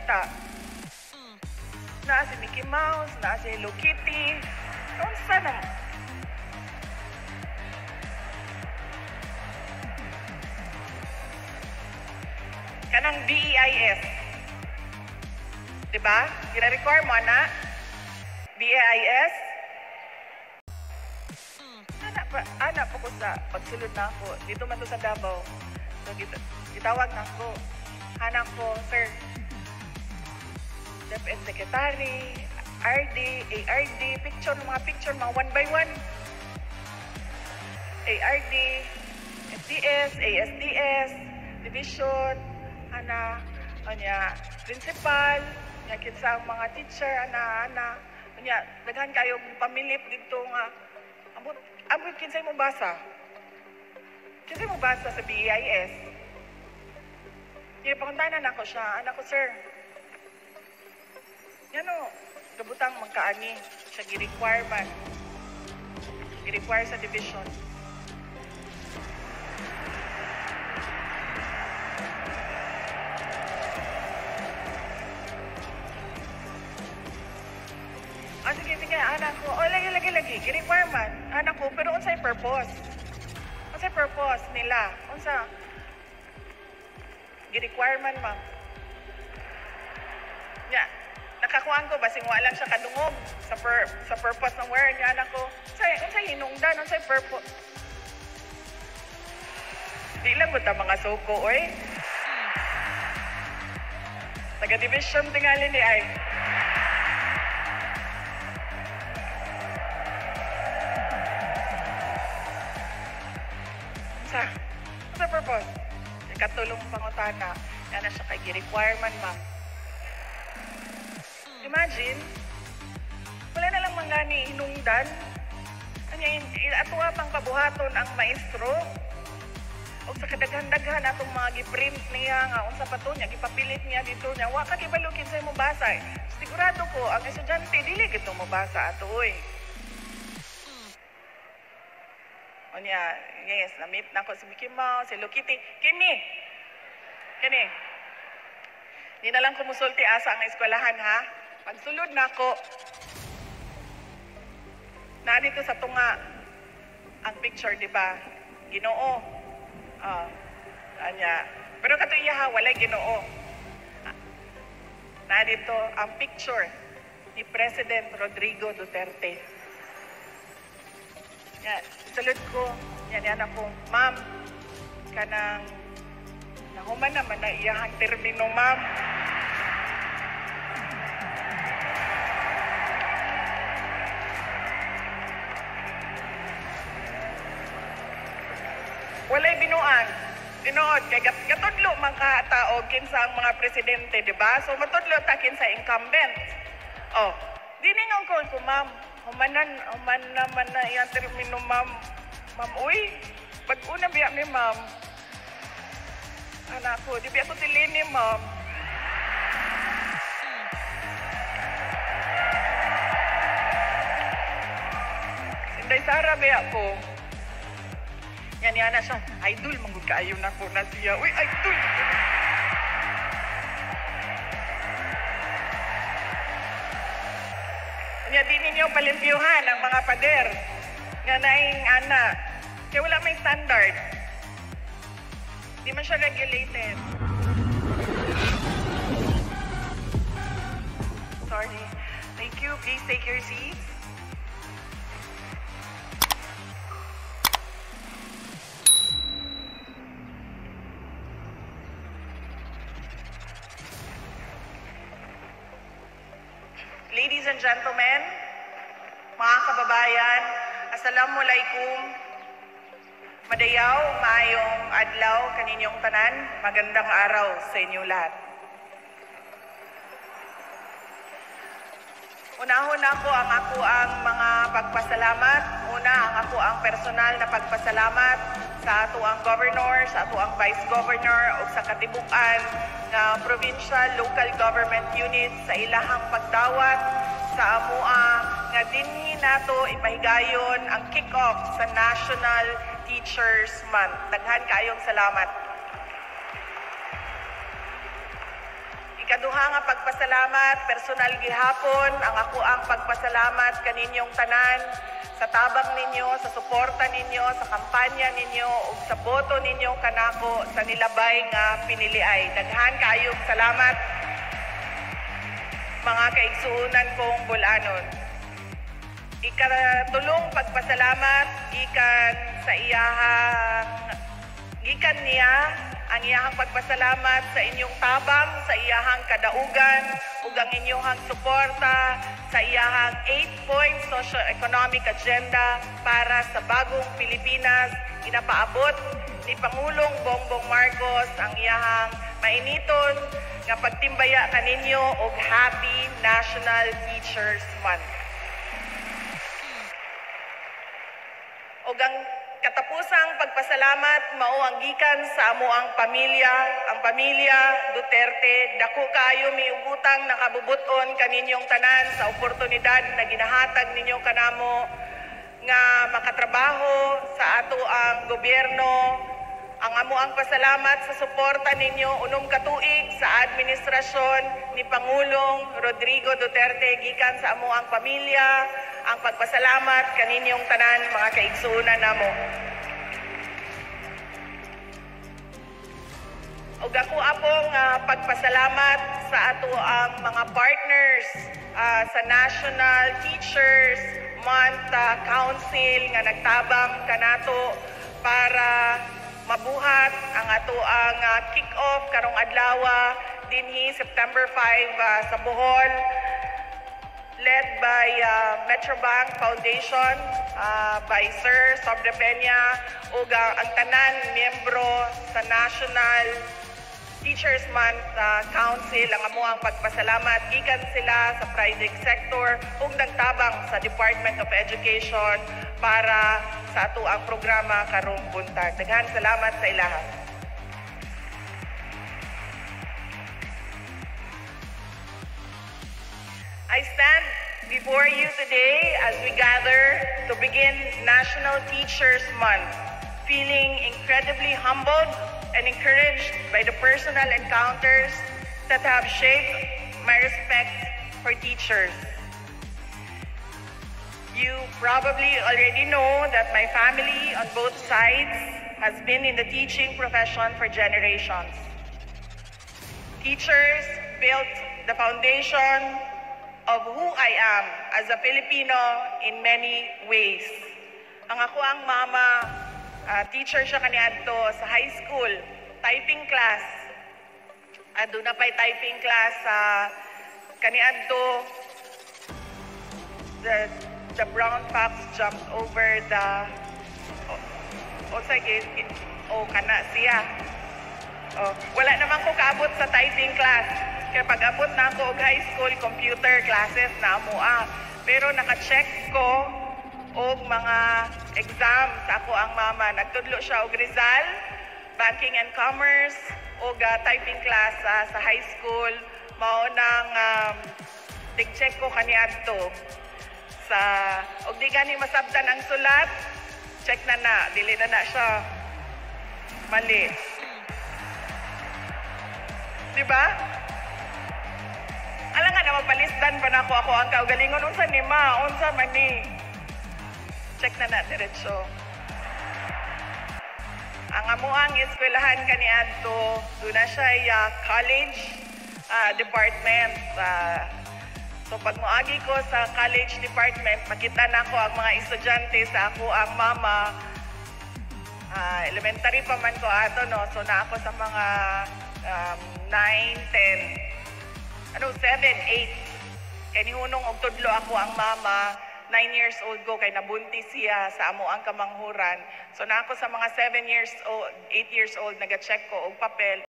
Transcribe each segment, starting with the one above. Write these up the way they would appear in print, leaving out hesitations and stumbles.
bata. Naa si Mickey Mouse, naa si Hello Kitty. Unsa na? Kanang BEIS. Diba? Gina-require mo na BEIS. Anak po ko sa pagsulod na ako. Dito man to sa Davao. So, gitawag na ako. Anak ko, sir, DepEd Secretary, RD, ARD, picture, mga picture, mga 1 by 1. ARD, SDS, ASDS, division, principal, kinsa ang mga teacher, daghan kayo pamilip dito nga. Abot kinsay mo basa? Kinsay mo basa sa BEIS? Panguntanan ako siya. Anak ko, sir. Yan o. Gabutang magkaani. Siya gi-require man. Gi-require sa division. Sige, anak ko. Lagi. Gi-require man. Anak ko, pero unsay purpose? Unsay purpose nila? Unsa? Gi-require man, ma'am. Nakakuhaan ko, basing wala lang siya kadungog sa purpose ng wear niya, anak ko. Unsay hinungdan? Unsay purpose? Di lang mo ta mga suko, oy. Taga-division tingali ni ay. Sa purpose? Katulong pangutana. Yan na siya kay requirement, ma'am. Imagine, wala na lang manggani hinungdan. Atuwa pang pabuhaton ang maestro. O sa kadaghan-daghan atong mga giprint niya nga, unsa pa to niya, gipapilit niya dito niya. Wa ka kibalukin sa mo basa. Sigurado ko, ang estudyante, dili gito mo basa ato, oy. O niya, yes, na-meet na ko si Mickey Mouse, si Hello Kitty. Kini. Di na lang kumusulti asa ang eskwelahan, ha? Pagsulod na ako, na dito sa tunga, ang picture, di ba? Ginoo. Pero kato iya, walay Ginoo. Na dito, ang picture ni President Rodrigo Duterte. Sulod ko, yan ako, ma'am, kanang nahuman naman na iyahang termino, ma'am. Walay binuan. Tinuod, kay katudlo mga tao kinsa ang mga presidente, di ba? So matudlo ta kinsa incumbent. Di ningon ko, ma'am. Human naman na iyang termino, ma'am. Ma'am, uy, pag-una biya ni ma'am. Anak ko, di biya ko tilini, ma'am. Sinday Sara biya ko. Yan na siya. Idol, manggod kaayo na ko na siya. Uy, idol! Kanya di ninyo palimpyuhan ang mga pader nga naing ana. Kaya wala may standard. Di man siya regulated. Sorry. Thank you. Please take your seats. Ladies and gentlemen, mga kababayan, assalamualaikum. Madayaw, maayong adlaw kaninyong tanan. Magandang araw sa inyo lahat. Unahon ako ang mga pagpasalamat. Una, ang personal na pagpasalamat sa ato ang governor, sa ato ang vice governor o sa katibukan na provincial local government units sa ilahang pagdawat sa amua nga dinhi nato ipahigayon ang kick-off sa National Teachers Month. Daghan kaayong salamat. Ikaduha nga pagpasalamat, personal gihapon, ang ako ang pagpasalamat kaninyong tanan sa tabang ninyo, sa suporta ninyo, sa kampanya ninyo, ug sa boto ninyo kanako sa nilabay nga piniliay. Daghan kaayong salamat, mga kaigsuunan kong bulanon. Ikatulong pagpasalamat gikan sa gikan niya ang iyahang pagpasalamat sa inyong tabang, sa iyahang kadaugan, ug ang inyong suporta sa iyahang 8-point socio-economic agenda para sa bagong Pilipinas. Inapaabot ni Pangulong Bongbong Marcos ang iyahang mainiton nga pagtimbaya kaninyo og Happy National Teachers Month. Og ang katapusang pagpasalamat mao ang gikan sa amoang pamilya, ang pamilya Duterte. Dako kayo miugutan nakabubuton kaninyong tanan sa oportunidad na ginahatag ninyo kanamo nga makatrabaho sa ato ang gobyerno. Ang amoang pasalamat sa suporta ninyo unom ka tuig sa administrasyon ni Pangulong Rodrigo Duterte gikan sa amoang pamilya. Ang pagpasalamat kaninyong tanan, mga kaigsuunan namo. Ug ako apong pagpasalamat sa ato ang mga partners sa National Teachers Month Council nga nagtabang kanato para mabuhat ang ato ang kick-off karong adlaw dinhi September 5 sa Bohol, led by Metrobank Foundation, by Sir Sobre Peña, ug ang tanan miyembro sa National Teachers Month Council. Ang amuang pagpasalamat gikan sila sa private sector ug nagtabang sa Department of Education para sa ato ang programa karong buntag. Daghan salamat sa ilaha. I stand before you today as we gather to begin National Teachers Month, feeling incredibly humbled and encouraged by the personal encounters that have shaped my respect for teachers. You probably already know that my family on both sides has been in the teaching profession for generations. Teachers built the foundation of who I am as a Filipino in many ways. Ang ako ang mama, teacher siya kaniadto sa high school, typing class. Doon na pa'y typing class sa kaniadto. The brown fox jumped over the kana siya. Wala naman ko kaabot sa typing class. Kaya pag-abot na ako og high school computer classes na amoa. Pero naka-check ko og mga exam sa ako ang mama. Nagtudlo siya og Rizal, Banking and Commerce, og typing class sa high school. Mao nang tig-check ko kaniadto sa og di gani masabtan ang sulat. Check na dili na siya mali. Diba? Alam nga na mapalisdan pa na ako ang kaugalingon. Unsa ni ma? Unsa man ni? Check na diretso. Ang amuang eskwelahan kaniadto, doon na siya college department. So pag moagi ko sa college department, makita na ko ang mga estudyante sa ako ang mama. Elementary pa man ko ato, no? So na ako sa mga 9, 10. 7, 8. Kaya nihunong og tudlo ako ang mama, 9 years old ko, kay nabuntis siya sa amo ang kamanghuran. So na ako sa mga 7 years old, 8 years old, nag-check ko og papel.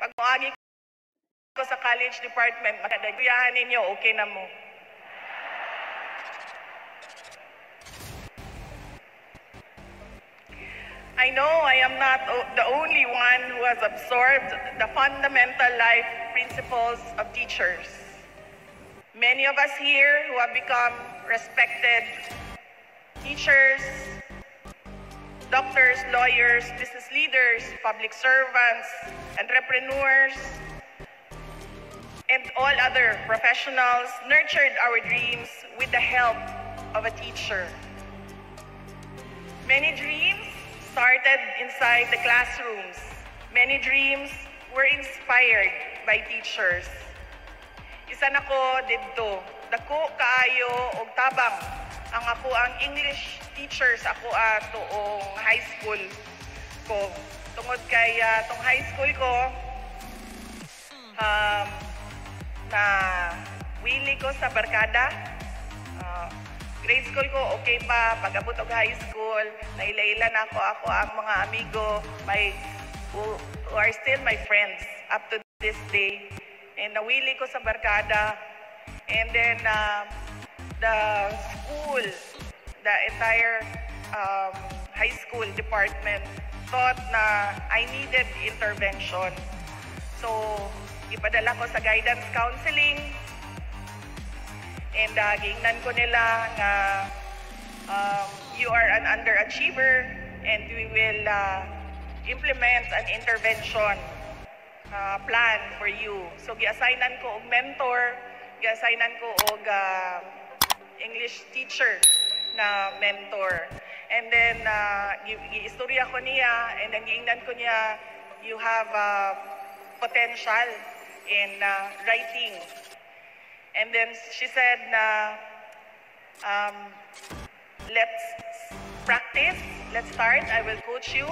Pag moagi ko sa college department, makadagyahan ninyo, okay na mo. I know I am not the only one who has absorbed the fundamental life principles of teachers. Many of us here who have become respected teachers, doctors, lawyers, business leaders, public servants, entrepreneurs, and all other professionals nurtured our dreams with the help of a teacher. Many dreams started inside the classrooms. Many dreams were inspired by teachers. Isa nako didto, dako kaayo og tabang ang ako ang English teacher sa ako tuong high school ko. Tungod kay tong high school ko, na wili ko sa barkada. Grade school ko, okay pa. Pag-abot og high school, naila-ila na ako ang mga amigo, who are still my friends up to this day. And nawili ko sa barkada. And then, the school, the entire high school department thought na I needed intervention. So, ipadala ko sa guidance counseling. And giingnan ko nila nga you are an underachiever and we will implement an intervention plan for you. So gi-assignan ko og mentor, gi-assignan ko og English teacher na mentor. And then gi-istorya ko niya and then giingnan ko niya you have potential in writing. And then she said na, let's practice, let's start, I will coach you.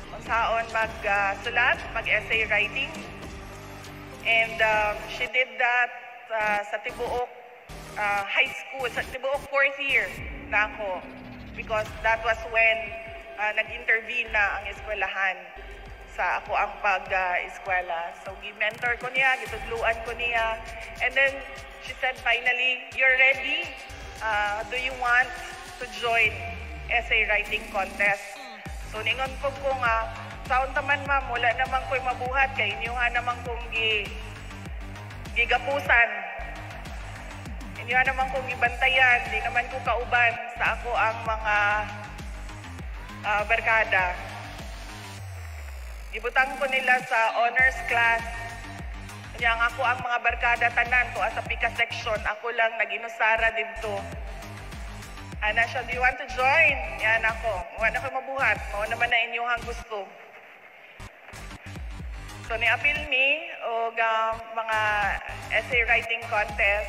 Kung saan mag-sulat, mag-essay writing. And she did that sa Tibuok High School, sa Tibuok 4th year na ako. Because that was when nag-intervene na ang eskwelahan sa ako ang pag-eskwela. So, gi-mentor ko niya, gitudluan ko niya. And then, she said, finally, you're ready? Do you want to join essay writing contest? So, ningon ko nga, saon taman ma'am, wala naman ko'y mabuhat, kay inyuhan naman kong gigapusan. Inyuhan naman kong gibantayan, di naman ko kauban sa ako ang mga barkada. Ibutang ko nila sa honors class. Kanya ako ang mga barkada tanan ko sa pika section. Ako lang nag-inusara dito. Ana siya, do you want to join? Yan ako. Wala ko mabuhat. Mao naman na inyong gusto. So ni-appeal me og mga essay writing contest.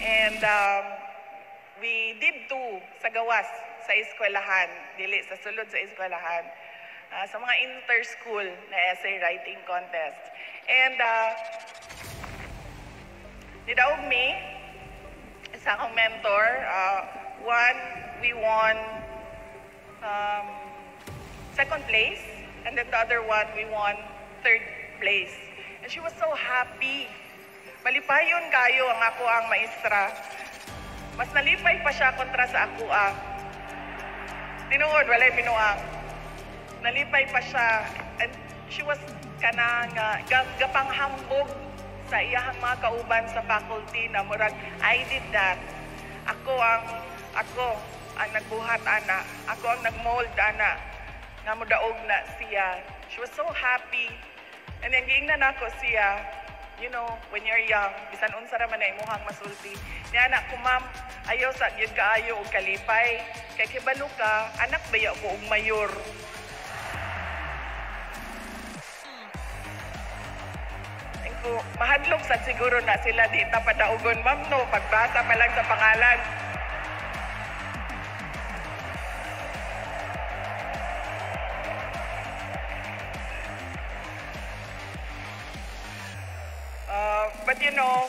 And we did 2 sa gawas sa eskwelahan. Dili sa sulod sa eskwelahan. Sa mga inter-school na essay writing contest. And nidaog me, isa akong mentor. One, we won 2nd place. And then the other one, we won 3rd place. And she was so happy. Malipayon kayo ang ako ang maestra. Mas nalipay pa siya kontra sa ako tinuod, walay binuang. Nalipay pa siya. And she was kanang gapanghambog sa iyahang mga kauban sa faculty na murag, I did that. Ako ang nagbuhat ana. Ako ang nagmold ana. Nga mudaog na siya. She was so happy. And then giingnan ako siya, you know, when you're young, bisan unsa ra man na imuhang masulti. Niya anak ko, ma'am, ayaw sa gyud kaayo og kalipay. Kay kibalo ka, anak baya ko og mayor. Mahadlok sa siguro na sila di ta padaugon, ma'am, no, pagbasa pa lang sa pangalan. But you know,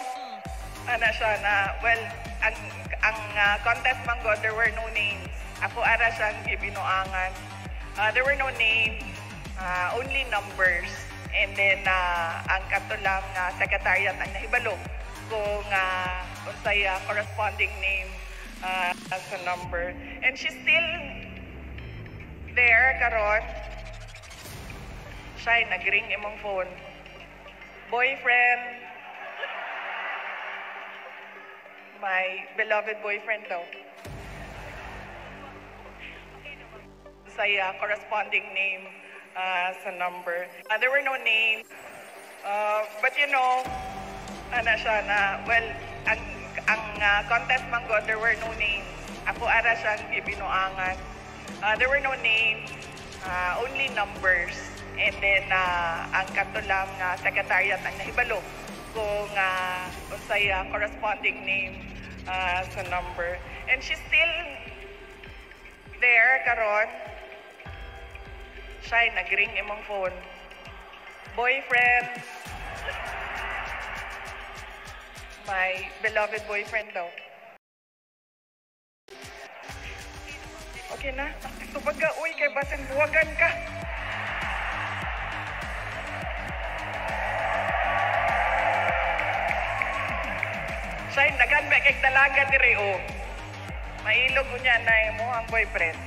ana siya na, well, ang contest man God, there were no names. Ako ara siyang gibinuangan. There were no names, only numbers. And then, ang katulang secretariat ang nahibalo kung unsay corresponding name as a number. And she's still there karon. Siya nag-ring imong phone. Boyfriend. My beloved boyfriend daw. Unsay corresponding name sa number. There were no names. But you know, ano siya na, well, ang contest man ko, there were no names. Ako ara siyang ibinuangan. There were no names, only numbers. And then, ang katulang secretariat ang nahibalo kung unsay corresponding name sa number. And she's still there, karon. Siya nag-ring imong phone. Boyfriend. My beloved boyfriend daw. Okay na? Tubag ka, uy, kay basin buwagan ka. Siya, nagan ba kay dalaga ni Reo? Mailog mo niya na mo ang boyfriend.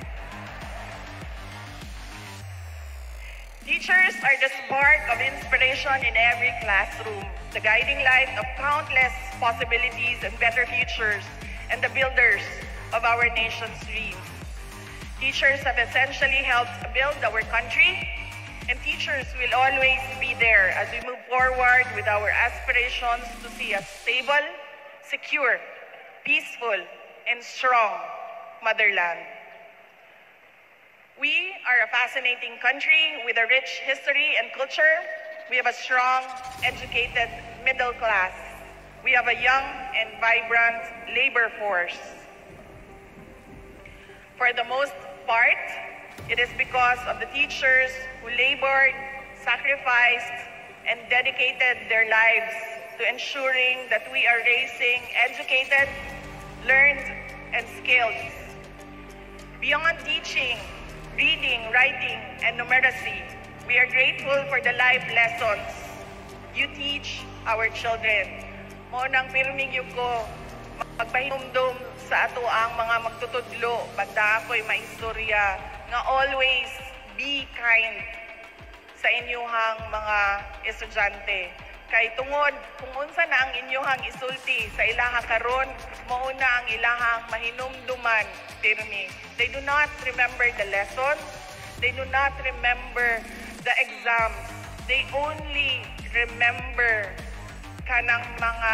Teachers are the spark of inspiration in every classroom, the guiding light of countless possibilities and better futures, and the builders of our nation's dreams. Teachers have essentially helped build our country, and teachers will always be there as we move forward with our aspirations to see a stable, secure, peaceful, and strong motherland. We are a fascinating country with a rich history and culture. We have a strong, educated middle class. We have a young and vibrant labor force. For the most part, it is because of the teachers who labored, sacrificed, and dedicated their lives to ensuring that we are raising educated, learned, and skilled. Beyond teaching, reading, writing, and numeracy, we are grateful for the life lessons you teach our children. Mo nang pirming yung ko, magpahinumdum sa ato ang mga magtutudlo, banda ako'y maistorya, nga always be kind sa inyuhang mga estudyante. Kay tungod, kung unsa na ang inyuhang isulti sa ilaha karon, mauna ang ilahang mahinumduman, pirmi. They do not remember the lessons. They do not remember the exams. They only remember kanang mga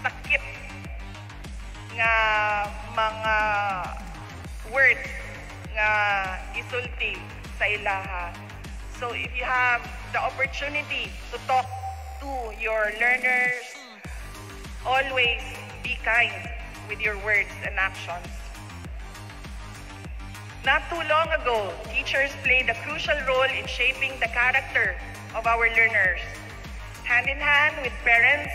sakit nga mga words nga isulti sa ilaha. So if you have the opportunity to talk to your learners, always be kind with your words and actions. Not too long ago, teachers played a crucial role in shaping the character of our learners. Hand in hand with parents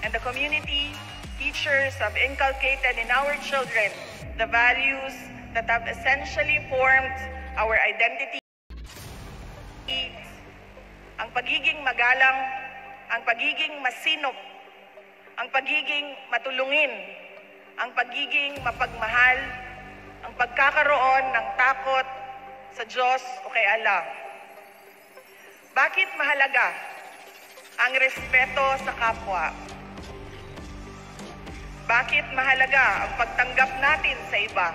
and the community, teachers have inculcated in our children the values that have essentially formed our identity. Ang pagiging magalang, ang pagiging masinop, ang pagiging matulungin, ang pagiging mapagmahal, ang pagkakaroon ng takot sa Diyos o kay Allah. Bakit mahalaga ang respeto sa kapwa? Bakit mahalaga ang pagtanggap natin sa iba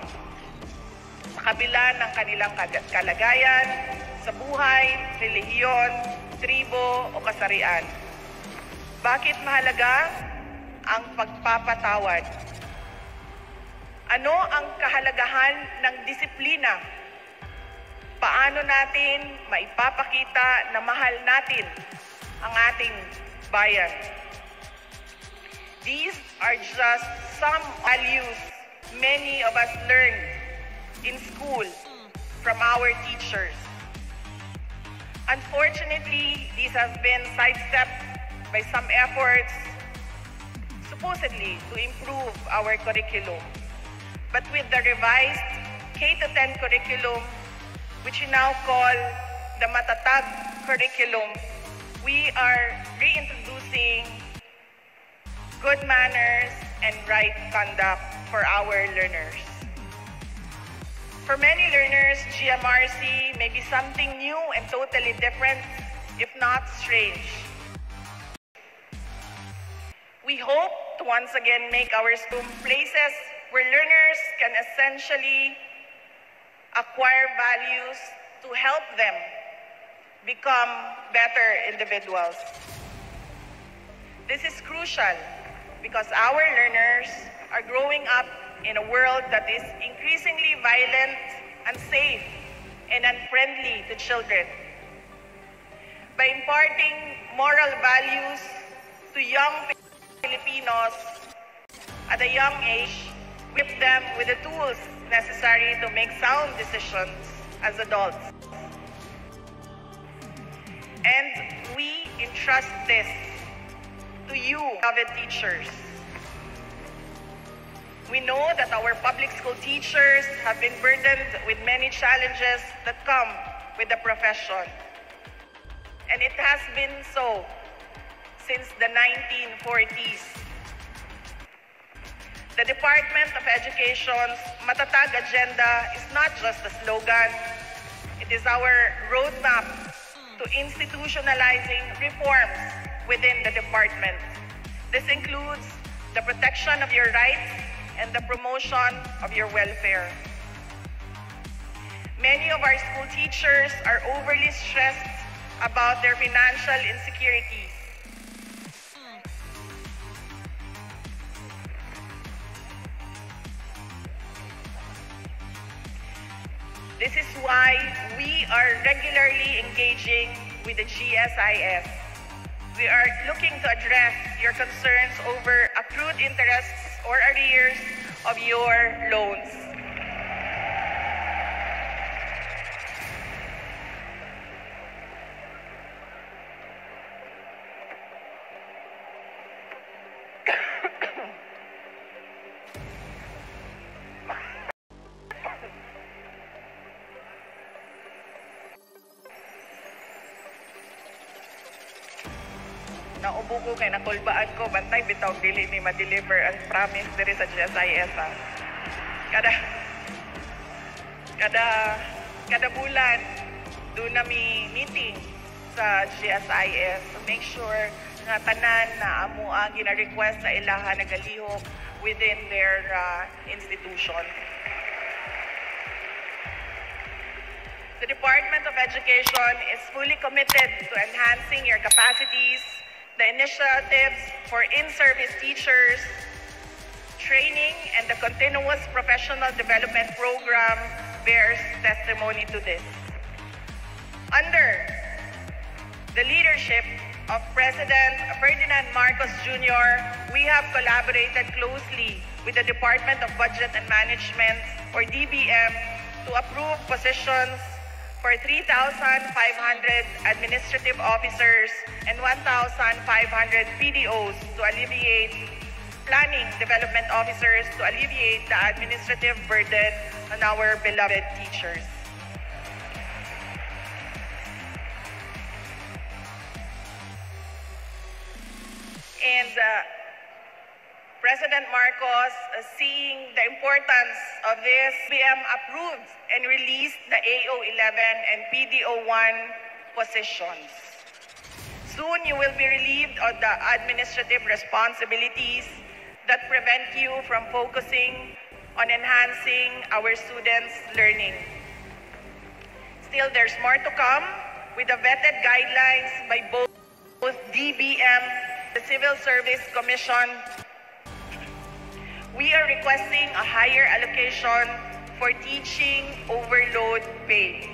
sa kabila ng kanilang kalagayan, sa buhay, relihiyon, tribo o kasarian? Bakit mahalaga ang pagpapatawad? Ano ang kahalagahan ng disiplina? Paano natin maipapakita na mahal natin ang ating bayan? These are just some values many of us learned in school from our teachers. Unfortunately, these have been sidestepped by some efforts supposedly to improve our curriculum. But with the revised K-10 curriculum, which we now call the Matatag curriculum, we are reintroducing good manners and right conduct for our learners. For many learners, GMRC may be something new and totally different, if not strange. We hope to once again make our school places where learners can essentially acquire values to help them become better individuals. This is crucial because our learners are growing up in a world that is increasingly violent, unsafe, and unfriendly to children. By imparting moral values to young Filipinos at a young age, we equip them with the tools necessary to make sound decisions as adults. And we entrust this to you, beloved teachers. We know that our public school teachers have been burdened with many challenges that come with the profession. And it has been so since the 1940s. The Department of Education's Matatag Agenda is not just a slogan. It is our roadmap to institutionalizing reforms within the department. This includes the protection of your rights and the promotion of your welfare. Many of our school teachers are overly stressed about their financial insecurities. This is why we are regularly engaging with the GSIS. We are looking to address your concerns over accrued interests or arrears of your loans. Naubo ko kay nakulbaan ko, bantay bitaw dili ni ma-deliver ang promise diri sa GSIS. Kada bulan doon na mi meeting sa GSIS to make sure nga tanan na amo ang gina-request sa ilaha nagalihok within their institution. The Department of Education is fully committed to enhancing your capacities. The initiatives for in-service teachers, training, and the continuous professional development program bears testimony to this. Under the leadership of President Ferdinand Marcos Jr., we have collaborated closely with the Department of Budget and Management, or DBM, to approve positions for 3,500 administrative officers and 1,500 PDOs to alleviate planning development officers to alleviate the administrative burden on our beloved teachers. And President Marcos, seeing the importance of this, BM approved and released the AO11 and PDO1 positions. Soon, you will be relieved of the administrative responsibilities that prevent you from focusing on enhancing our students' learning. Still, there's more to come with the vetted guidelines by both DBM, the Civil Service Commission. We are requesting a higher allocation for teaching overload pay.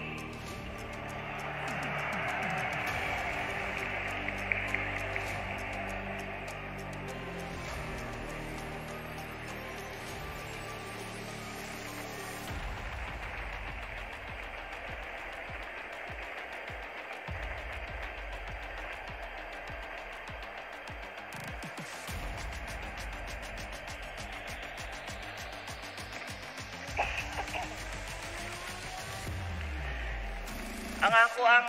Ang ako ang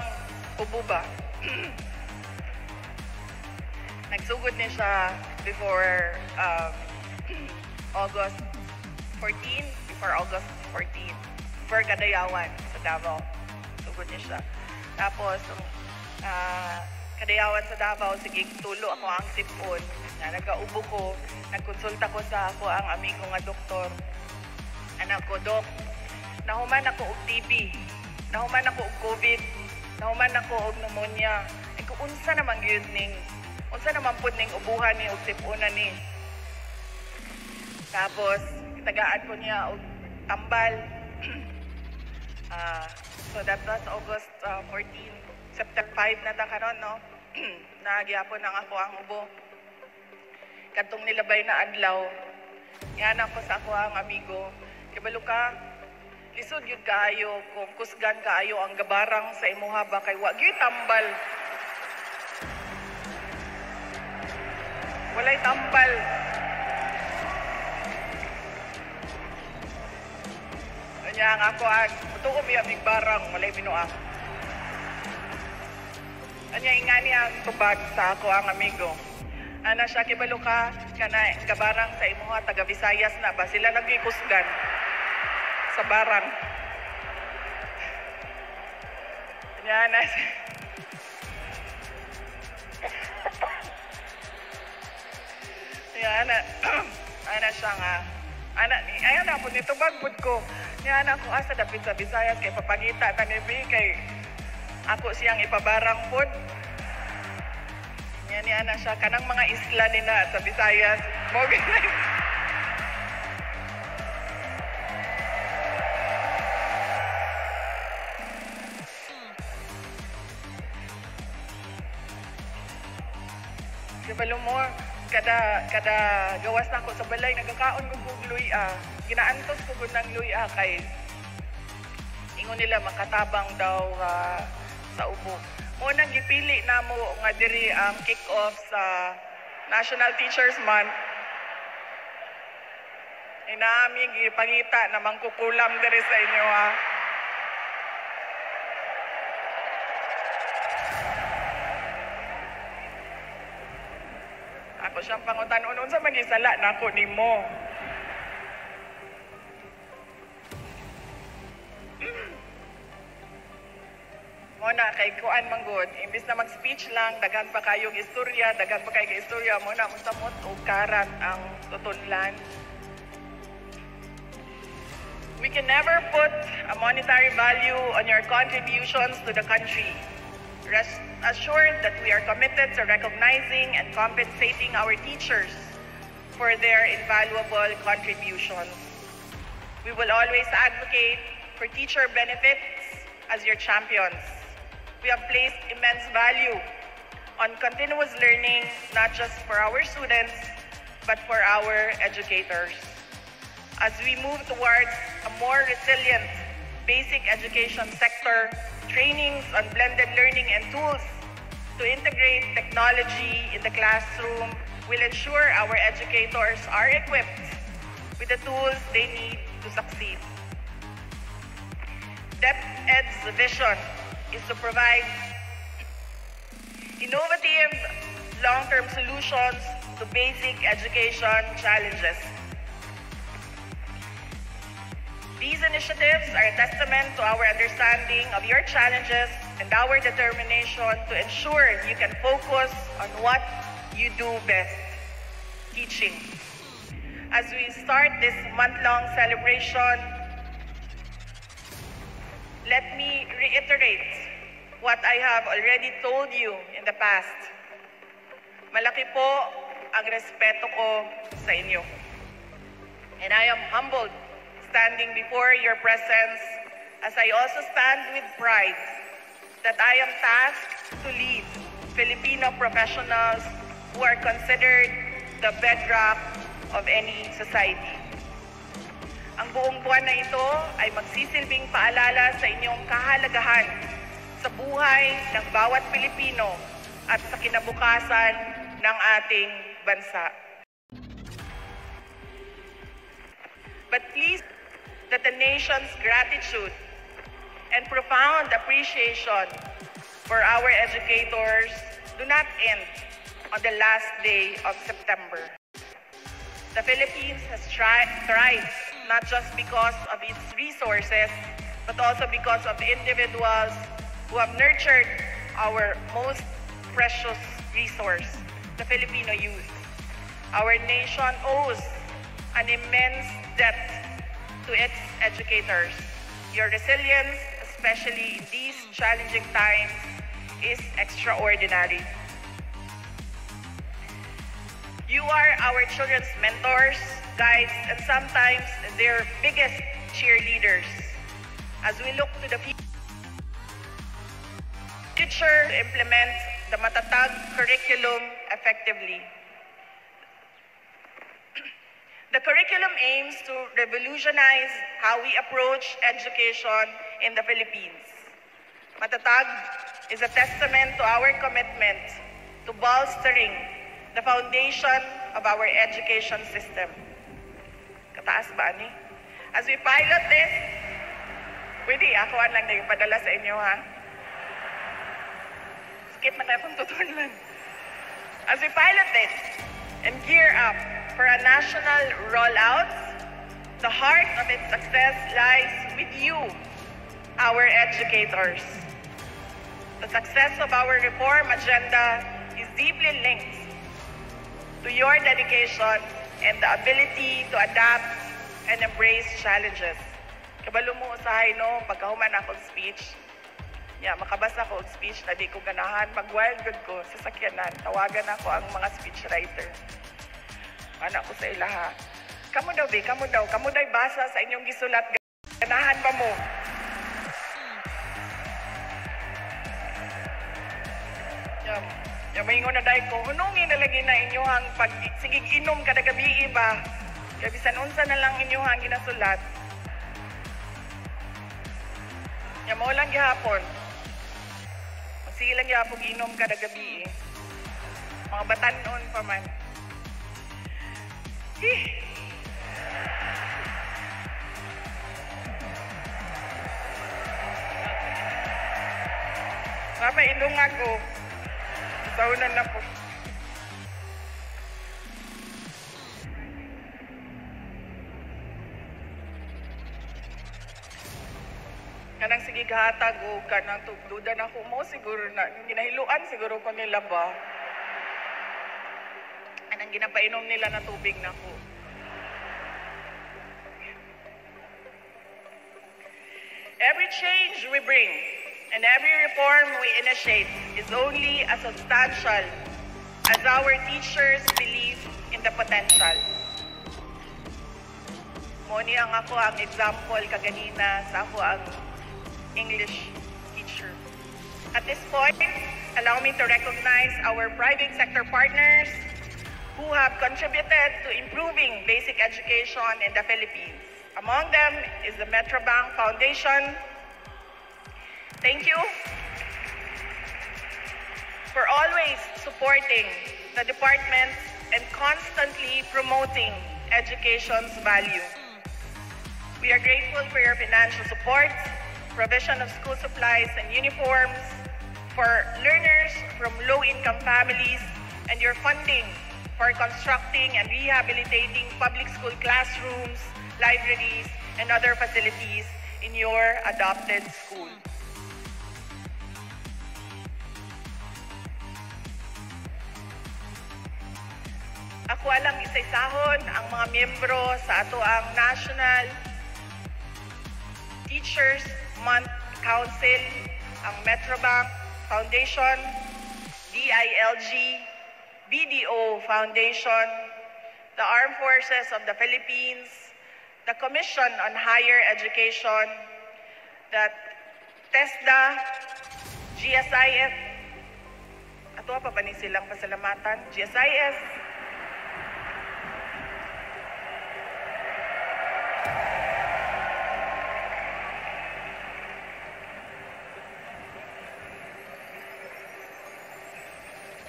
ububa. Nagsugod niya siya before August 14, before August 14, before Kadayawan sa Davao. Sugod niya siya. Tapos, Kadayawan sa Davao, sige, tulo ako ang sipon. Nagkaubo ko, nagkonsulta ko sa ako ang amigo nga doktor. Anak ko, Dok, nahuman ako og TB. Nahuman ako og COVID, nahuman ako og pneumonia. Ay kung unsa naman yun ning unsa naman pud ning ubuhan ni ug tipunan ni. Tapos tagaan ko niya og tambal. So that was August 14. September 5 na ta karon, no? Nagyapon ang ako ang ubo. Kadtong nilabay na adlaw. Yan ako sa ako ang amigo. Kabalo ka, lisod yun kaayo kung kusgan kaayo ang gabarang sa imuha ba kay wa gyud tambal. Walay tambal. Anya ang ako ang tuo biya big barang walay binuang. Anya ingani ang tubag sa ako ang amigo. Ana siya kibalo ka kana gabarang sa imuha taga Visayas na ba sila nagikusgan sa barang. Anya na. Ana ana siya nga. Ayaw na po nito bagbud ko. Yan ako asa dapit sa Visayas kay papangita tanibi kay ako siyang ipabarang pod. Yan ni ana siya kanang mga isla nila sa Visayas. Mo Kabalo mo kada gawas na ako sa balay nagkakaon ko kog luya. Ginaantos ko gud ng luya kay ingon nila makatabang daw sa ubo. Mo nang gipili namo nga diri ang kick-off sa National Teachers Month. Inami gipangita na mangkukulam diri sa inyo ha. Ako siyang pangutan, unsa magisala na ako ni mo. Muna, kay kuan manggod, imbis na mag-speech lang, dagan pa kayong istorya, dagan pa kayong istorya, muna, musamot o karat ang tutunlan. We can never put a monetary value on your contributions to the country. Rest assured that we are committed to recognizing and compensating our teachers for their invaluable contributions. We will always advocate for teacher benefits as your champions. We have placed immense value on continuous learning, not just for our students, but for our educators. As we move towards a more resilient basic education sector, trainings on blended learning and tools to integrate technology in the classroom will ensure our educators are equipped with the tools they need to succeed. DepEd's vision is to provide innovative long-term solutions to basic education challenges. These initiatives are a testament to our understanding of your challenges and our determination to ensure you can focus on what you do best, teaching. As we start this month-long celebration, let me reiterate what I have already told you in the past. Malaki po ang respeto ko sa inyo. And I am humbled standing before your presence as I also stand with pride that I am tasked to lead Filipino professionals who are considered the bedrock of any society. Ang buong buwan na ito ay magsisilbing paalala sa inyong kahalagahan sa buhay ng bawat Pilipino at sa kinabukasan ng ating bansa. But please, that the nation's gratitude and profound appreciation for our educators do not end on the last day of September. The Philippines has thrived not just because of its resources, but also because of the individuals who have nurtured our most precious resource, the Filipino youth. Our nation owes an immense debt to its educators. Your resilience, especially in these challenging times, is extraordinary. You are our children's mentors, guides, and sometimes their biggest cheerleaders. As we look to the future, implement the Matatag curriculum effectively. The curriculum aims to revolutionize how we approach education in the Philippines. Matatag is a testament to our commitment to bolstering the foundation of our education system. Kataas ba ni? As we pilot this, pwede ako lang na ipadala sa inyo ha. Skip na tayo kung tutunan. As we pilot this and gear up for a national rollout, the heart of its success lies with you, our educators. The success of our reform agenda is deeply linked to your dedication and the ability to adapt and embrace challenges. Kabalo mo usahay no, pagkahuman akong speech, makabasa ko ang speech na di ko ganahan, mag-wild good ko sa sakyanan, tawagan ako ang mga speechwriter. Anak ko sa ilaha. Kamu daw basa sa inyong gisulat. Ganahan ba mo? Maingon na dahil ko, hunungin na lagi na inyong sigig inom kada gabi iba. Kaya bisan unsa na lang inyong ginasulat. Mao lang gihapon. Sige lang gihapon inom kada gabi Mga batanon pa man. Mama, ilong ako. Saunan na po. Kanang sige gahatag o kanang tugdudan ako mo siguro na ginahiluan siguro ko nila ba. Anang ginapainom nila na tubig na ko. Every change we bring and every reform we initiate is only as substantial as our teachers believe in the potential. Moni ang ako ang example kaganina sa ako ang English teacher. At this point, allow me to recognize our private sector partners who have contributed to improving basic education in the Philippines. Among them is the Metrobank Foundation. Thank you for always supporting the department and constantly promoting education's value. We are grateful for your financial support, provision of school supplies and uniforms for learners from low-income families, and your funding for constructing and rehabilitating public school classrooms, libraries, and other facilities in your adopted school. Ako alang isa-isahon ang mga miyembro sa ato ang National Teachers Month Council, ang Metrobank Foundation, DILG, BDO Foundation, the Armed Forces of the Philippines, the Commission on Higher Education, the TESDA, GSIS, ato pa ba ni silang pasalamatan? GSIS,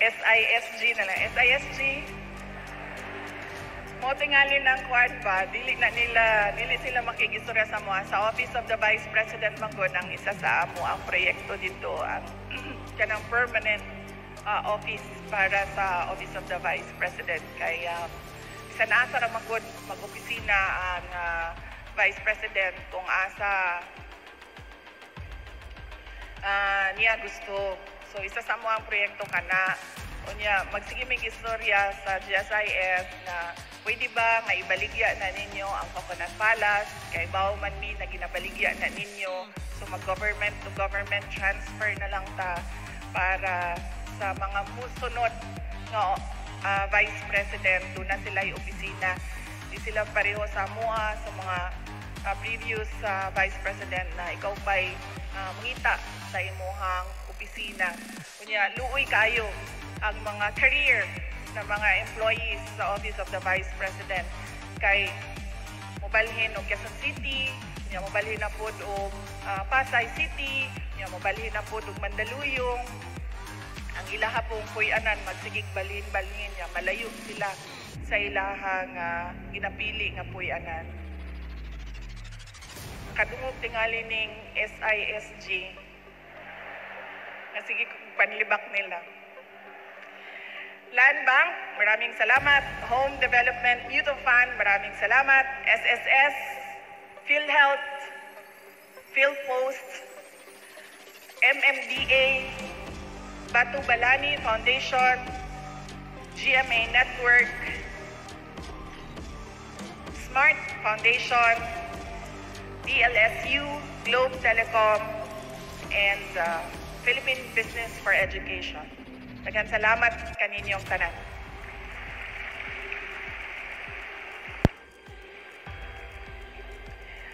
SISG na lang. SISG, mo tingali ng kuwan ba, dili sila makigistorya sa mga sa Office of the Vice President Mangon ang isa sa amo ang proyekto dito, ang kanang permanent office para sa Office of the Vice President. Kaya isa na asa na mag-opisina ang Vice President kung asa niya gusto. So isa sa mga proyekto kana unya magsigimig istorya sa GSIS na pwede ba nga ibaligya na ninyo ang Coconut Palace kay bawo man mi na ginabaligya na ninyo, so mag government to government transfer na lang ta para sa mga musunod nga Vice President, doon na sila yung opisina. Di sila pareho sa MOA, sa mga previous Vice President na ikaw pa'y mangita sa imuhang opisina. Kunya, luoy kayo ang mga career ng mga employees sa Office of the Vice President. Kay mobalhin o Quezon City, niya mobalhin na po o Pasay City, niya mobalhin na po o Mandaluyong. Ang ilaha pong puy-anan, magsigig balhin-balhin niya, malayo sila sa ilahang ginapili nga puy-anan. Kadungog tingali ning SISG, nga sige panlibak nila. Land Bank, maraming salamat. Home Development Mutual Fund, maraming salamat. SSS, PhilHealth, PhilPost, MMDA, Batu Balani Foundation, GMA Network, Smart Foundation, DLSU, Globe Telecom, and Philippine Business for Education. Daghang salamat kaninyong tanan.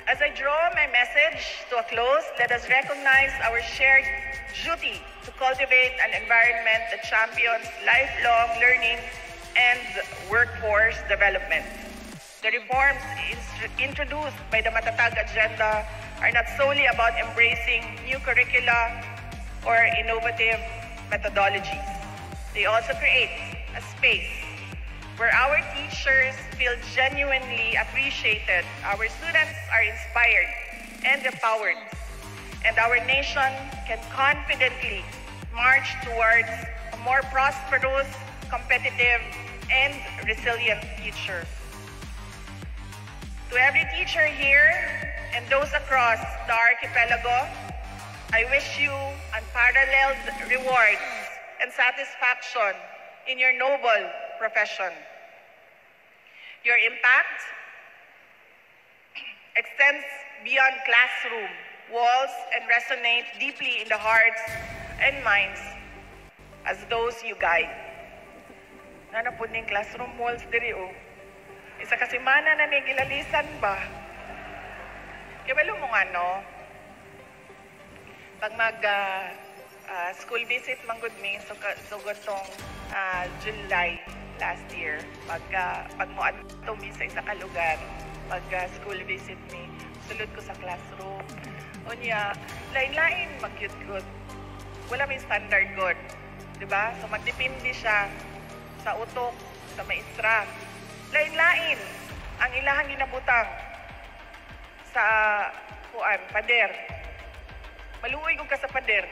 As I draw my message to a close, let us recognize our shared duty to cultivate an environment that champions lifelong learning and workforce development. The reforms introduced by the Matatag Agenda are not solely about embracing new curricula or innovative methodologies. They also create a space where our teachers feel genuinely appreciated, our students are inspired and empowered, and our nation can confidently march towards a more prosperous, competitive, and resilient future. To every teacher here and those across the archipelago, I wish you unparalleled rewards and satisfaction in your noble profession. Your impact extends beyond classroom walls and resonates deeply in the hearts and minds as those you guide. Nanapod ning classroom walls diri o. Isa kasi mana na ning ilalisan ba? Kaya balo mo nga no, pag mag school visit manggod mi sugod tong July last year, pag mo adto mi sa isa ka lugar, pag school visit mi, sulod ko sa classroom. Unya, lain-lain mag-good. Wala may standard good, di ba? So magdepende siya sa utok, sa maestra. Lain-lain ang ilahang ginabutang sa pader. Maluoy ko ka sa pader.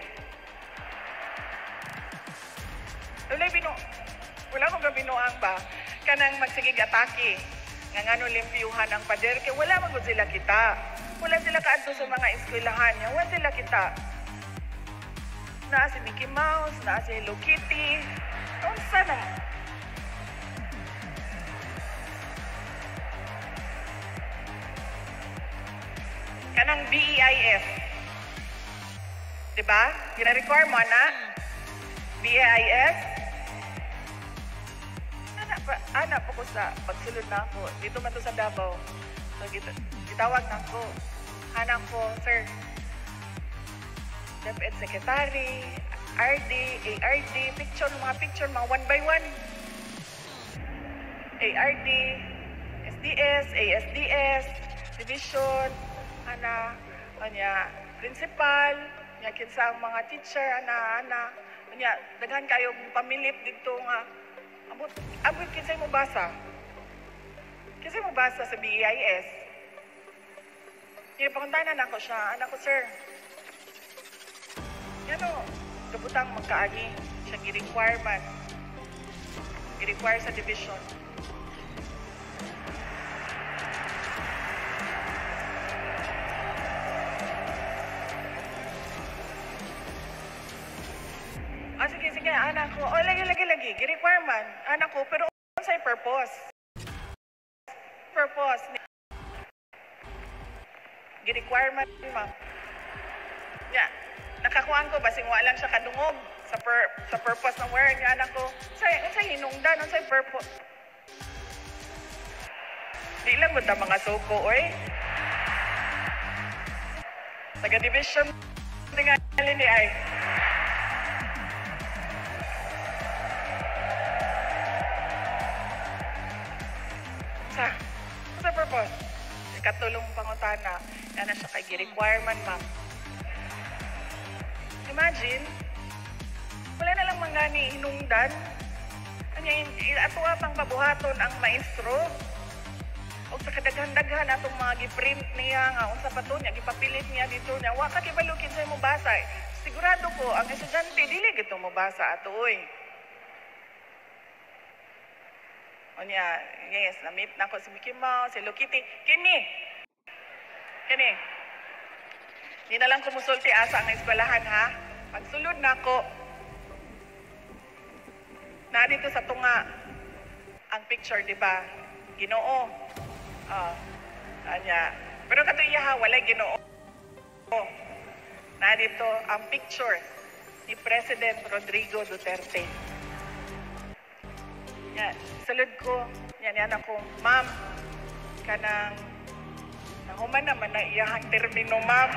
Wala kong gabinuang ba? Kanang magsigig atake. Nga ngano limpiyuhan ang pader. Kaya wala magod sila kita. Wala sila kaadto sa mga eskwelahan niya. Wala sila kita. Naa si Mickey Mouse, naa si Hello Kitty. Unsa na? Kanang BEIS. Diba? Gina-require mo na BEIS. Anak po ko sa pagsulod na ako. Dito man to sa Davao. So, gitawag na ako. Anak ko, sir, DepEd Secretary, RD, ARD, mga picture, mga one by one. ARD, SDS, ASDS, division, principal, kinsa ang mga teacher, daghan kayo pamilip dito nga, abot kinsay mo basa? Kinsay mo basa sa BEIS? Pakuntanan ako siya, anak ko, sir. Yan o, gabutang magkaagi siya gi-requirement. Gi-require sa division. Sige, anak ko. O, lagi. Gi-requirement. Anak ko, pero unsay purpose? Gi-requirement, ma. Yeah. Nakakuhaan ko, basing wala lang siya kadungog sa purpose ng wearing nga anak ko. Sa hinungdan, sa purpose. Di lang mo ta mga suko, oy. Taga-division tingalin di ay. Sa purpose. Katulong pangutana. Yan na siya kay requirement, ma'am. Imagine, wala na lang mangani hinungdan. Ato pang pabuhaton ang maestro. O sa kadaghan-daghan atong mga giprint niya, nga unsa pa to niya, gipapilit niya dito niya. Wa ka kibalukid sa mo basa. Sigurado ko, ang estudyante, dili gito mo basa ato, oy. O niya, yes, na-meet na ko si Mickey Mouse, si Hello Kitty. Kini. Di na lang kumusulti asa ang eskwelahan, ha? Pagsulod na ako, na dito sa tunga, ang picture, di ba? Ginoo. Anya. Pero kato iya, walay Ginoo. Na dito, ang picture ni President Rodrigo Duterte. Yan, salud ko, yan ako, ma'am, kanang nahuman naman na iyahang termino, ma'am.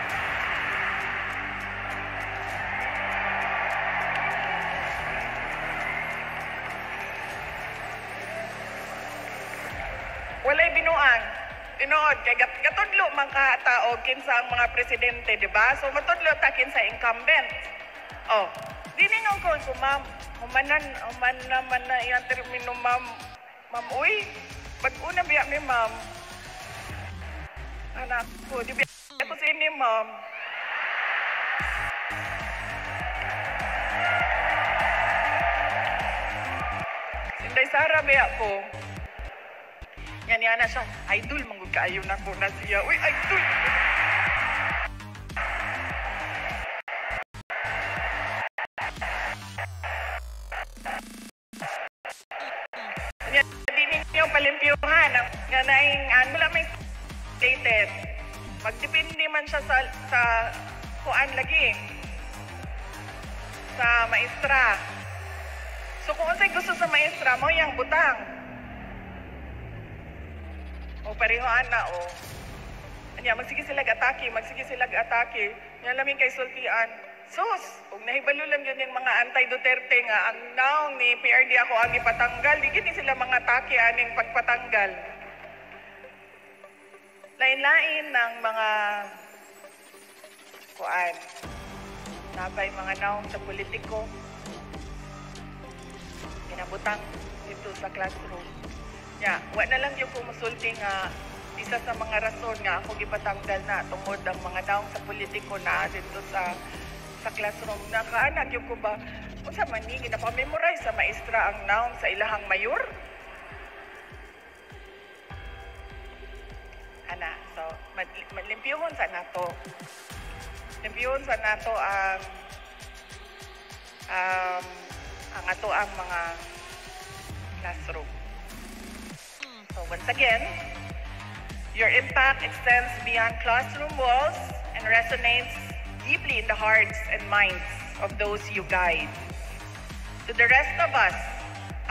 Walay binuang. Tinood, kay gatudlo man kahataog kinsa ang mga presidente, di ba? So matudlo ta kinsa incumbent. Oh, diningon ko, ma'am. Human naman na iyang termino, ma'am. Ma'am, uy, pag-una biya mi, ma'am. Anak ko, di biya ko sa ini, ma'am. Sinday Sara biya ko. Yan na siya. Idol, manggod kaayo na ko na siya. Uy, idol! Palimpiyuhan nga naing wala may stated magdepende man siya sa kuan lagi sa maestra. So kung unsay gusto sa maestra mo yang butang o parehoan na o anya magsige sila atake nya lamin kay sultian sus, kung nahibalo lang yun yung mga anti-Duterte nga, ang naong ni PRD ako ang ipatanggal, di gini sila mga take aning pagpatanggal. Lain-lain ng mga kuan, nabay mga naong sa politiko, kinabutang dito sa classroom. Ya, wa na lang yung kumusulti nga, isa sa mga rason nga ako ipatanggal na tungod ang mga naong sa politiko na dito sa classroom. Nakaanak yung ko ba, kung sa mani, ginapamemorize sa maestra ang noun sa ilahang mayor? Ana, so, limpiyuhon sa nato. Limpiyuhon sa nato ang ato ang mga classroom. So, once again, your impact extends beyond classroom walls and resonates deeply in the hearts and minds of those you guide. To the rest of us,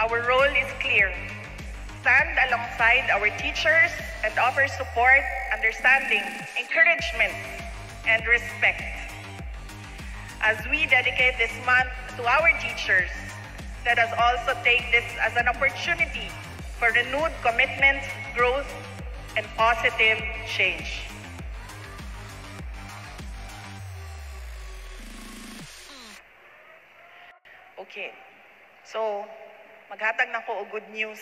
our role is clear. Stand alongside our teachers and offer support, understanding, encouragement, and respect. As we dedicate this month to our teachers, let us also take this as an opportunity for renewed commitment, growth, and positive change. Okay. So, maghatag na ko og good news.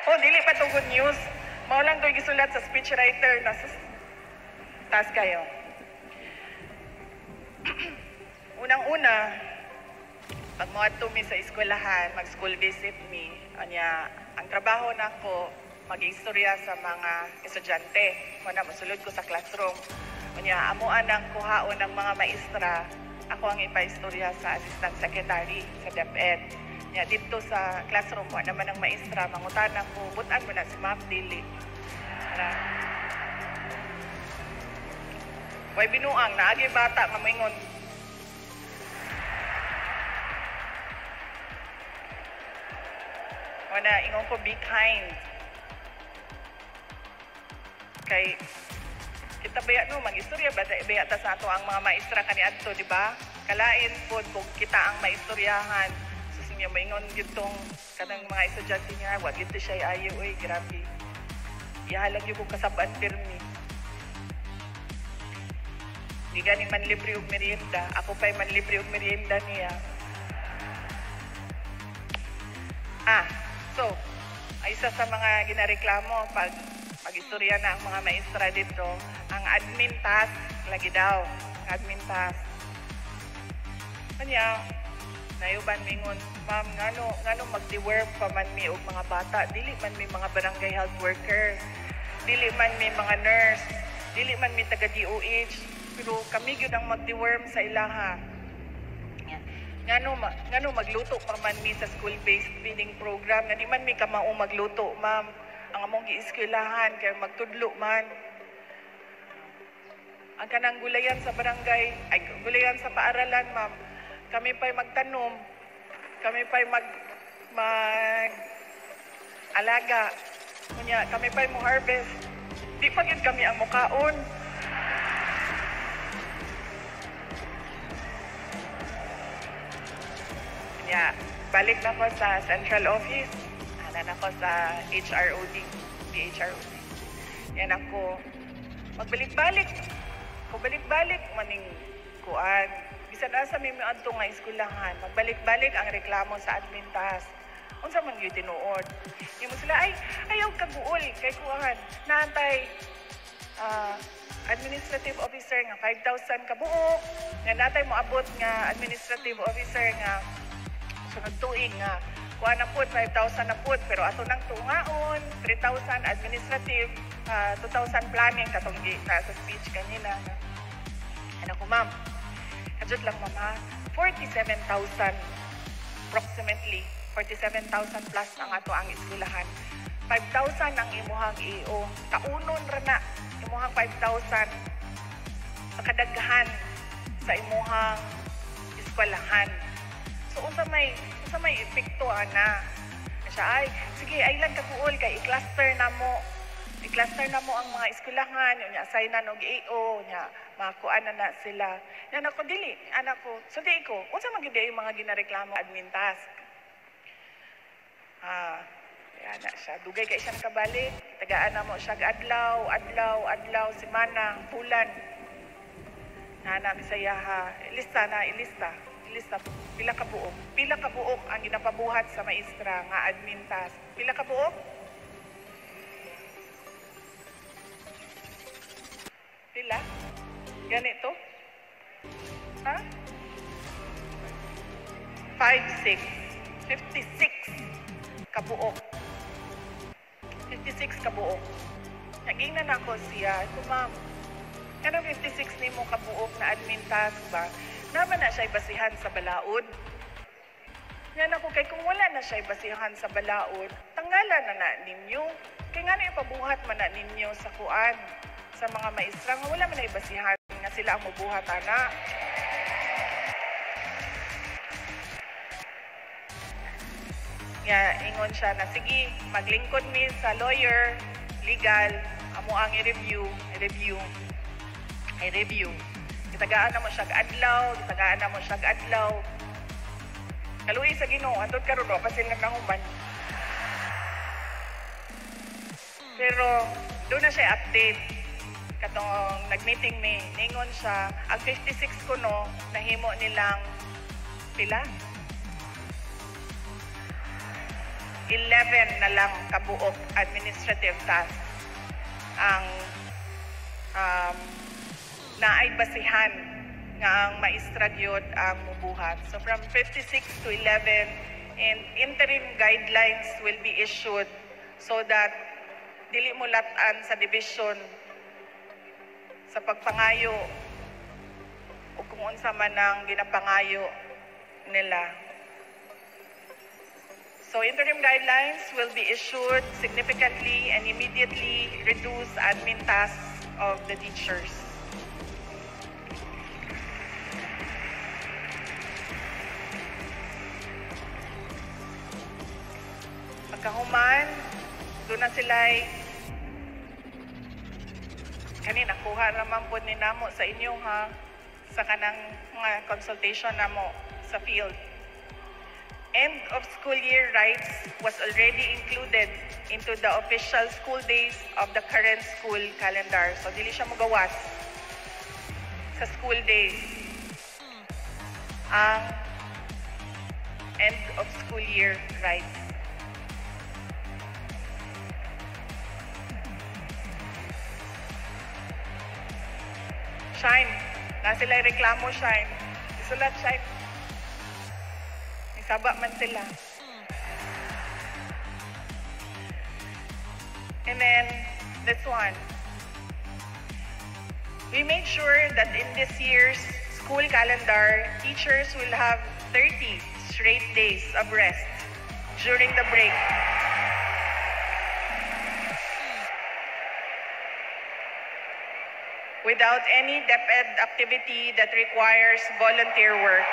Oh, dili pa to good news. Mao lang to gisulat sa speechwriter na taas kayo. Unang-una, pag moadto mi sa eskwelahan, mag-school visit mi, ang trabaho nako mag-istorya sa mga estudyante. Muna mosulod ko sa classroom. Amuan ang kuhaon ng mga maestra, ako ang ipaistorya sa assistant secretary sa DepEd. Dito sa classroom mo naman ang maestra, mangutanang ko, butan mo na si Ma'am Dili. Way binuang, naagi bata nga maingon. Wala, ingon ko, be kind. Kay, kita baya no, mag-istorya ba? Baya ta sa ato ang mga maestra kaniadto, di ba? Kalain po kung kita ang maistoryahan. So, siya maingon gitong kanang mga estudyante niya, wag ito siya ayo, uy, grabe. Ihalag yung kong kasabaan pirmi. Di ganing manlibre og merienda. Ako pa'y manlibre og merienda niya. So, isa sa mga ginareklamo pag mag-istorya na ang mga maestra dito, ang admin task, lagi daw, admin task. Kanya, nayuban mingon, ma'am, ngano mag-deworm pa man mi og mga bata, dili man mi mga barangay health worker, dili man mi mga nurse, dili man mi taga-DOH, pero kami gyud ang mag-deworm sa ilaha. Ngano magluto pa man mi sa school-based feeding program, nga di man mi kamao magluto, ma'am. Ang among giiskwilahan kay magtudlo man. Ang kanang gulayan sa barangay, ay gulayan sa paaralan, ma'am. Kami pa'y magtanom, kami pa'y mag alaga. Kunya, kami pa'y mo harvest. Di pa gid kami ang mukaon. Kanya, balik na ko sa central office. Ana na ko sa HROD, PHROD. Yan ako. Magbalik-balik. Balik maning kuan. Bisan asa may adto nga eskwelahan, magbalik-balik ang reklamo sa admin task. Unsa man gyud tinuod? Imo sila ay ayaw kaguol kay kuan. Naantay administrative officer nga 5,000 ka buok. Nga natay mo abot nga administrative officer nga sunod tuig nga kuha na po, 5,000 na po, pero ato nang tungaon, 3,000 administrative, 2,000 planning, katong sa speech kanina. Ano ko, ma'am? Kadjot lang, mama, 47,000, approximately, 47,000 plus ang ato ang eskwelahan. 5,000 ang imuhang EO. Kaunon ra na, imuhang 5,000 sa kadaghan sa imuhang eskwelahan. So, unsa may epekto ana. Siya ay, sige, ay lang kaguol kay i-cluster na mo. I-cluster na mo ang mga eskwelahan, yun niya, assign na ng EO, niya, makuan na sila. Yan ako, dili, anak ko, so di ko, unsa man gyud yung mga ginareklamo admin task. Kaya na siya, dugay kay siya nakabalik, tagaan na mo siya adlaw, semana, bulan. Na misayaha, ilista, pila ka buok ang ginapabuhat sa maestra nga admin task. Pila ka buok? Pila? Ganito? Ha? 56 kabuok. 56 kabuok. Nagingnan ako siya. Ito, ma'am. Kanang 56 ni mo kabuok na admin task ba? Naman na siya basihan sa balaod. Yan ako, kay kung wala na siya basihan sa balaod, tanggalan na ninyo. Kaya nga na ipabuhat man na ninyo sa kuan, sa mga maestra, nga wala man na ibasihan nga sila ang mabuhat, ana. Nga, ingon siya na, sige, maglingkod mi sa lawyer, legal, amo ang i-review. Tagaan na mo siya adlaw. Kaluwi sa Ginoo, andun karon o kasi nanguman. Pero doon na siya update. Katong nag-meeting mi, ningon siya, ang 56 ko no, nahimo nilang pila? 11 na lang kabuok administrative task ang naay basihan nga ang maestra gyud ang mubuhat. So from 56 to 11, and interim guidelines will be issued so that dili mo latan sa division sa pagpangayo o kung unsa man ang ginapangayo nila. So interim guidelines will be issued significantly and immediately reduce admin tasks of the teachers. Pagkahuman, doon na sila'y kanina kuha naman po ni namo sa inyo ha sa kanang mga consultation namo sa field. End of school year rights was already included into the official school days of the current school calendar. So dili siya magawas sa school days. Ang end of school year rights. Shine. Na sila reklamo, Shine. Isulat, Shine. Isaba man sila. And then, this one. We make sure that in this year's school calendar, teachers will have 30 straight days of rest during the break. Without any DepEd activity that requires volunteer work.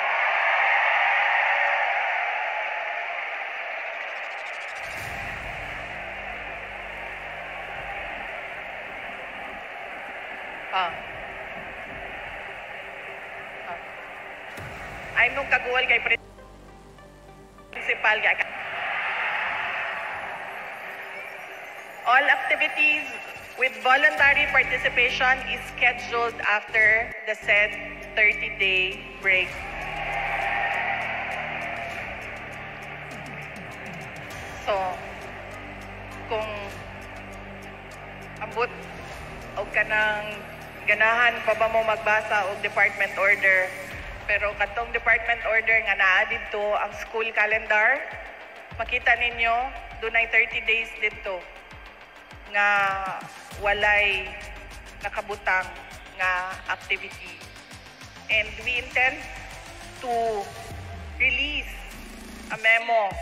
Ay nung kaguwal kay principal. All activities with voluntary participation is scheduled after the said 30-day break. So, kung abot o ka ng ganahan pa ba mo magbasa o department order, pero katong department order nga naa dito ang school calendar, makita ninyo, doon ay 30 days dito nga walay nakabutang nga activity. And we intend to release a memo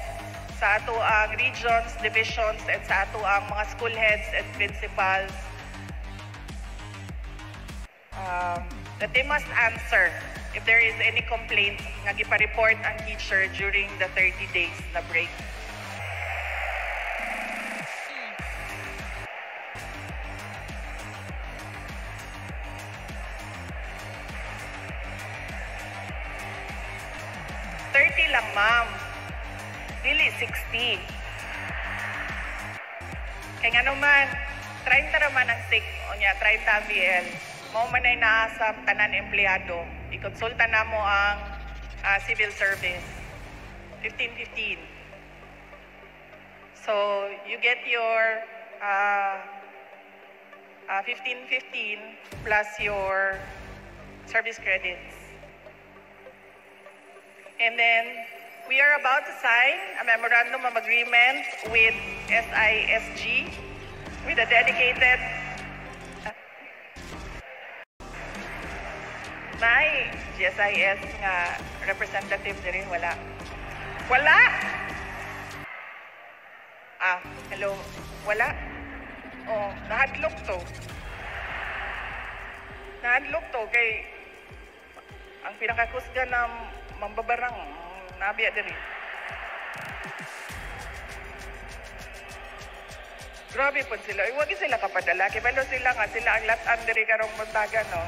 sa ato ang regions, divisions, and sa ato ang mga school heads and principals that they must answer if there is any complaint nga gipa-report ang teacher during the 30 days na break. Lang, ma'am. Dili, 60. Kaya nga naman, 30 naman ang sick. O niya, 30 ang BL. Mao man ay naasam tanan empleyado. Ikonsulta na mo ang civil service. 15-15. So, you get your 15-15 plus your service credits. And then, we are about to sign a memorandum of agreement with SISG, with a dedicated... May GSIS nga representative na rin, wala. Wala! Hello, wala? Oh, nahadlok to. Nahadlok to kay... Ang pinakakusga na mambabarang nabiya din. Grabe po sila. Huwag sila kapadala. Kibalo sila nga. Sila ang latan diri karong muntagan, no?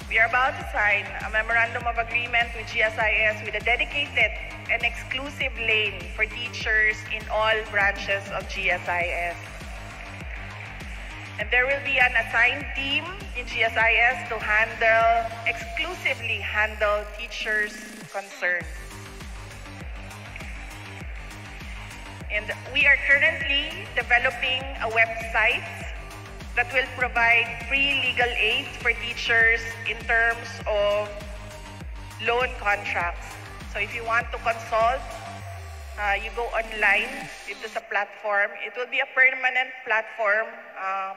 We are about to sign a memorandum of agreement with GSIS with a dedicated and exclusive lane for teachers in all branches of GSIS. And there will be an assigned team in GSIS to exclusively handle teachers' concerns. And we are currently developing a website that will provide free legal aid for teachers in terms of loan contracts. So if you want to consult, you go online dito sa platform. It will be a permanent platform.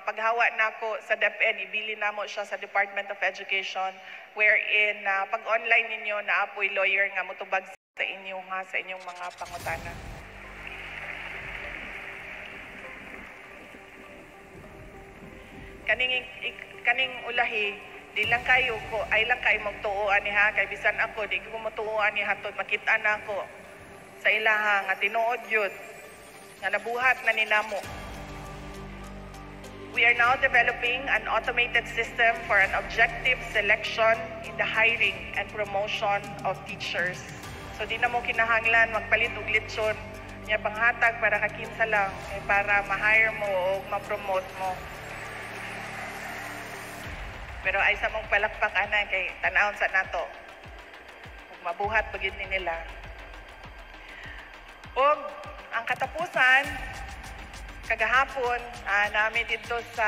Paghawa na ko sa DepEd, ibili na mo siya sa Department of Education, wherein pag online ninyo, naapoy lawyer nga mutubag sa inyong mga pangutana. Kaning ulahi, di lang kayo ko, ay lang kayo magtuoan ni ha, kay bisan ako, di ko magtuoan ni hatod, makita na ako sa ilaha nga tinuod yun nga nabuhat na ninamo. We are now developing an automated system for an objective selection in the hiring and promotion of teachers. So di na mo kinahanglan magpalit og litsyon niya panghatag para kakinsa lang para ma-hire mo o ma-promote mo. Pero ay sa mong palakpak ana kay tanawon sa nato. Ug mabuhat pagid ni nila. Og ang katapusan kagahapon namin dito sa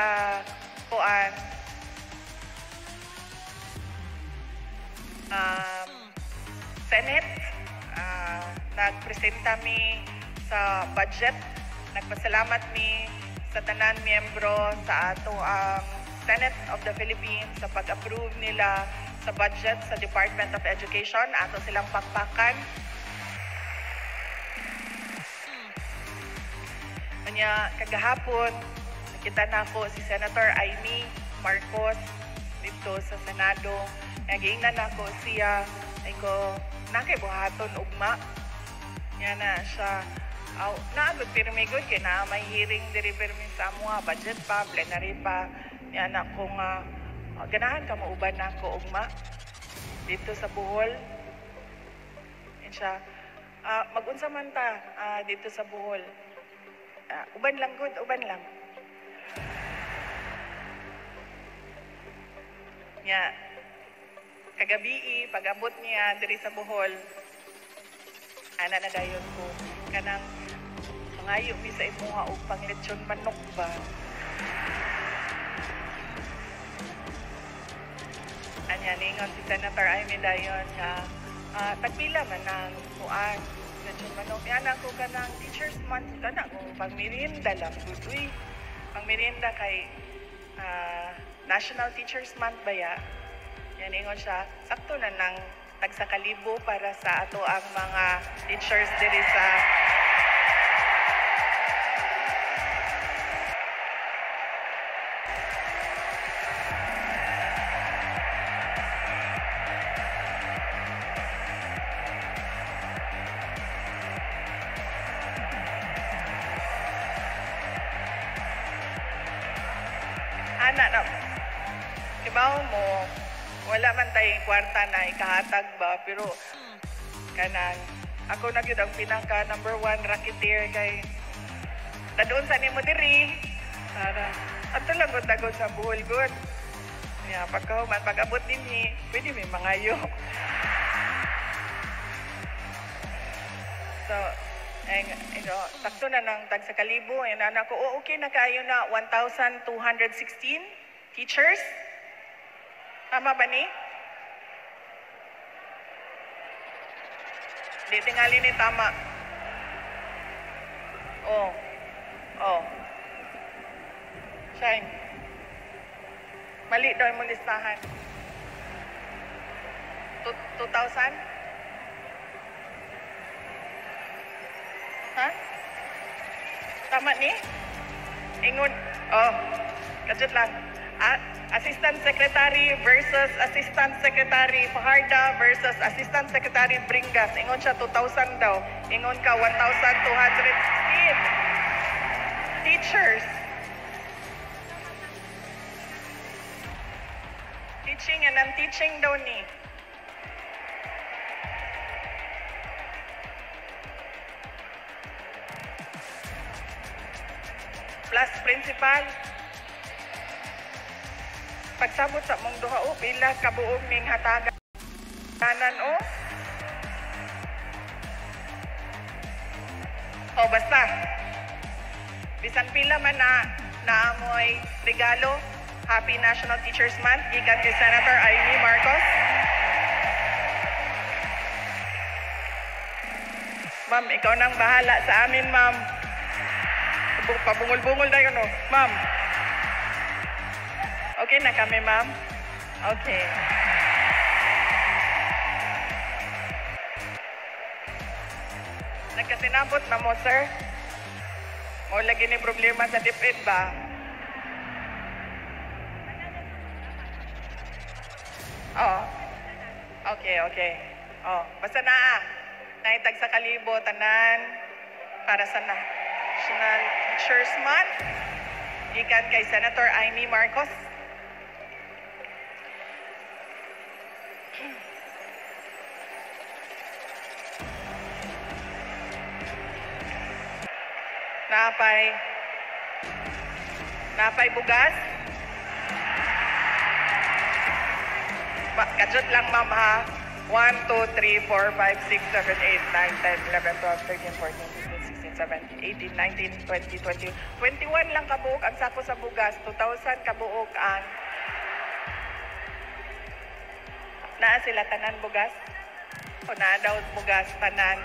Puan Senate nagpresenta mi sa budget. Nagpasalamat mi sa tanan miyembro sa ato ang Senate of the Philippines sa pag-approve nila sa budget sa Department of Education. Ato silang pakpakan. Kanya kagahapon, nakita na ako si Senator Amy Marcos dito sa Senado. Nagingnan ako siya, ay ko, nakibuhaton ugma. Yan na siya. Naagod pirmigod, kaya na may hearing diri pirmin sa mga budget pa, plenary pa. Yan na kung ganahan ka mauban na ako ugma dito sa Bohol. Yan siya. Mag-unsa man ta dito sa Bohol. Uban lang good, uban lang. Nya, kagabi pag-abot niya diri sa Bohol, ana na dayon ko kanang mangayo mi sa imuha og panglechon manok ba. Anya ningon si Senator Amy dayon nga tagpila man ang kuan lechon manok. Yan ako kanang Teachers Month kana kung pangmerienda lang good. Uy, pangmerienda kay National Teachers Month ba ya? Yan ingon siya, sakto na ng tagsakalibo para sa ato ang mga teachers diri sa anak na. Kibaw mo, wala man tayong kwarta na ikahatag ba, pero kanang ako na yun ang pinaka number 1 racketeer kay tadoon sa nimo diri para ato lang gud sa Bohol good. Yeah, pagkahuman pag-abot dinhi, pwede may mangayo. So, sakto na ng tag sa kalibo. Yung anak ko, okay na kayo na 1,216 teachers. Tama ba ni? Di tingali ni tama. Oh. Shine. Mali daw yung listahan. 2,000? Ha? Tama ni? Ingon. Kadjut lang. Assistant Secretary versus Assistant Secretary Fajarda versus Assistant Secretary Bringas. Ingon siya 2,000 daw. Ingon ka 1,216 teachers. Teaching and non-teaching daw ni. Plus principal. Pagsabot sa mong duha pila kabuog ning hatagan tanan basta bisan pila man na amoy regalo. Happy National Teachers Month gikan kay Senator Amy Marcos. Ma'am, ikaw nang bahala sa amin, ma'am. Pabungol-bungol na yun, ma'am. Okay na kami, ma'am? Okay. Nagkasinabot na mo, sir? O lagi ni problema sa DepEd ba? Okay. Basta naitag sa kalibo tanan para sa National Teachers Month gikan kay Senator Amy Marcos. Napay bugas. Kajut lang ma'am ha. 1, 2, 3, 4, 5, 6, 7, 8, 9, 10, 11, 12, 13, 14, 15, 16, 17, 18, 19, 20, 21 lang kabuok ang sako sa bugas. 2,000 kabuok ang naa sila tanan bugas. O naa daw bugas tanan.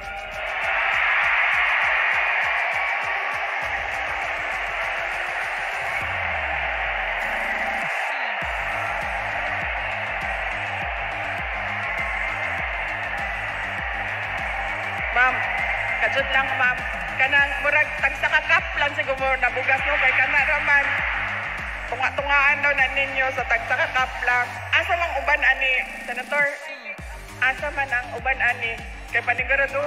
Ma'am, kajud lang ma'am. Kanang murag tagsa ka cup lang siguro na bugas no kay kana raman. Tunga-tungaan daw na ninyo sa tagsa ka cup lang. Asa man uban ani, Senator? Asa man ang uban ani? Kay panigurado.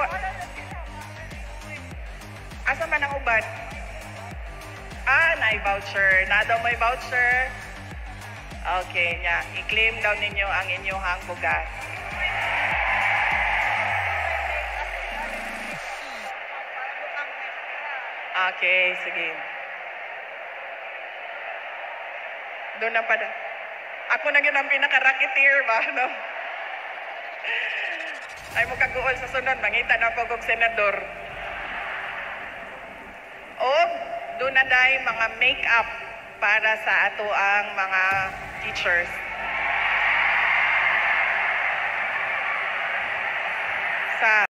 Asa man ang uban? Naay voucher. Na daw may voucher. Okay, nya. I-claim daw ninyo ang inyong bugas. Okay, sige. Doon na pa. Ako na yun ang pinaka-racketeer ba, no? Ay mo kaguol sa sunod, mangita na po kong senador. O, doon na dahil mga make-up para sa ato ang mga teachers. Sa